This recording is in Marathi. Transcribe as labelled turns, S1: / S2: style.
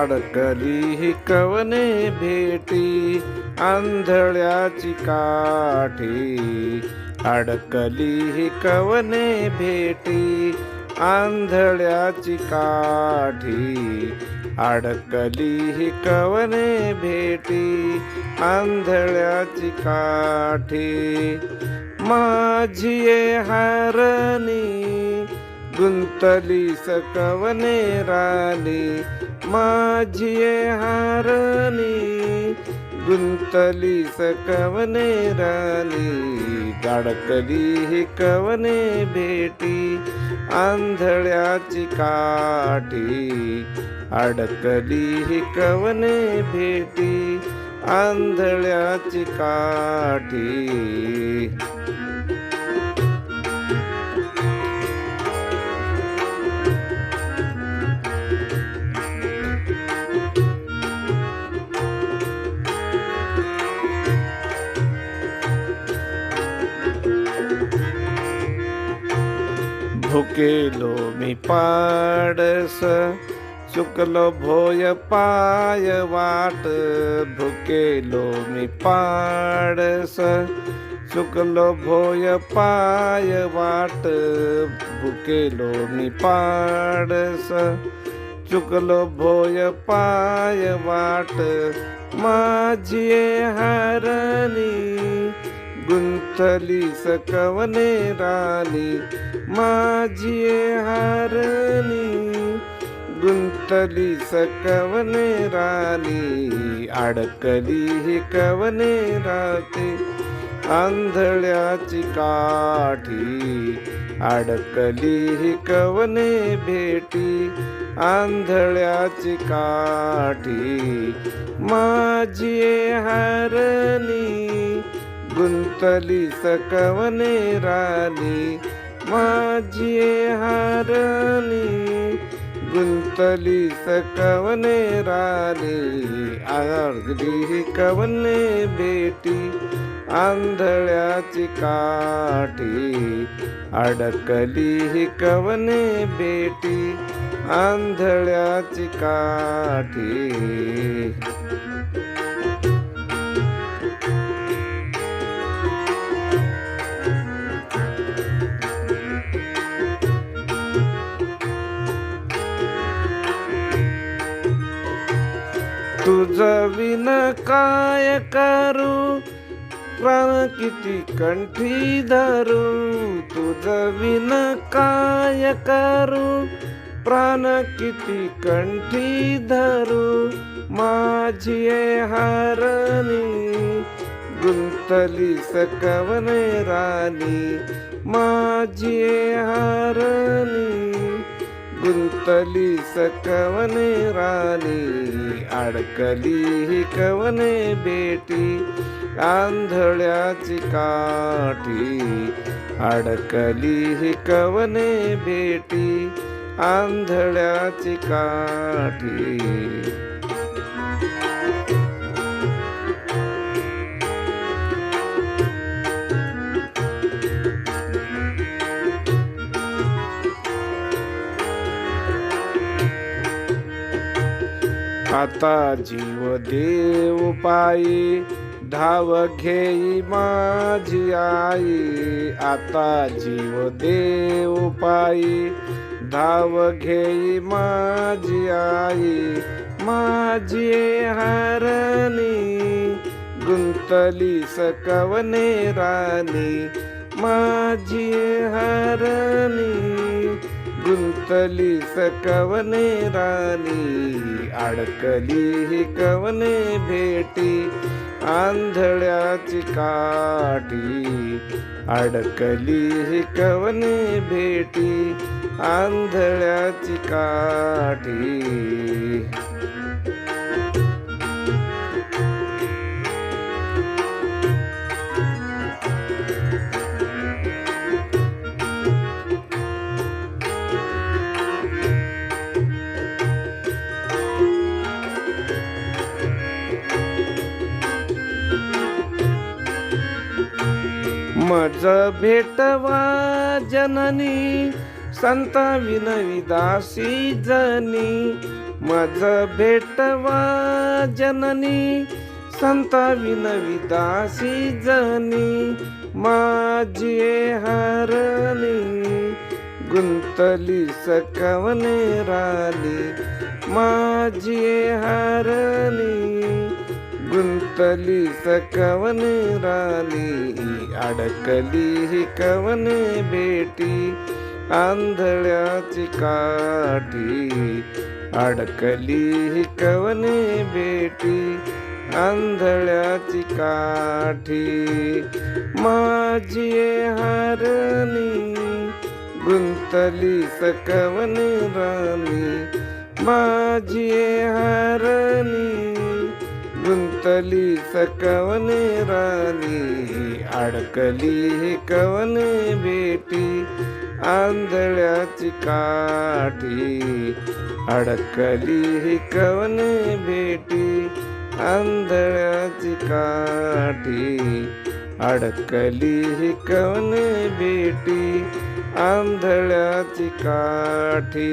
S1: अडकली ही कवने भेटी आंधळ्याची काठी. अडकली ही कवने भेटी आंधळ्याची काठी. अडकली ही कवने भेटी आंधळ्याची काठी. माझी हारणी गुंतली सकवने राणी. माझी हारणी गुंतली सकवने राणी. अडकली ही कवने भेटी आंधळ्याची काठी. अडकली ही कवने भेटी आंधळ्याची काठी. भुकेलो मी पाडस चुकलो भोय पाय वाट. भुकेलो मी पाडस चुकलो भोय पाय वाट. भुकेलो मी पाडस चुकलो भोय पाय वाट. माझी हारणी गुंतली सकवने राणी. माझी हारणी गुंतली सकवने राणी. अडकली ही कवने राती आंधळ्याची काठी. अडकली ही कवने भेटी आंधळ्याची काठी. माझी हारणी गुंतली सकवने राणी. माझी हारणी गुंतली सकवने राणी. अडकली ही कवने भेटी आंधळ्याची काठी. अडकली ही कवने भेटी आंधळ्याची काठी. तुझ विन काय करू प्राण किती कंठी धरू. तुझ विन काय करू प्राण किती कंठी धरू. माझी हारणी गुंतली सकवने राणी. माझी हारणी गुंतली सकवने राणी. अडकली ही कवने भेटी आंधळ्याची काठी. अडकली ही कवने भेटी आंधळ्याची काठी. आता जीव देव पायी धाव घेई माझी आई. आता जीव देव पायी धाव घेई माझी आई. माझी हारणी गुंतली सकवने राणी. माझी हारणी गुंतली सकवने राणी. अडकली ही कवने भेटी आंधळ्याची काठी. अडकली ही कवने भेटी आंधळ्याची काठी.
S2: मज भेटवा
S1: जननी संता विनवी दासी जनी मज भेटवा जननी संता विनवी दासी जनी माझी हरणी गुंतली सकवने राली माझी हरणी गुंतली सकवने राली अडकली ही कवने बेटी आंधळ्याची काठी अडकली ही कवने बेटी आंधळ्याची काठी माझी हरणी गुंतली सकवने राणी माझी हरणी गुंतली सकवने राणी अडकली ही कवने बेटी आंधळ्याची काठी अडकली ही कवने बेटी आंधळ्याची काठी अडकली ही कवने बेटी आंधळ्याची काठी.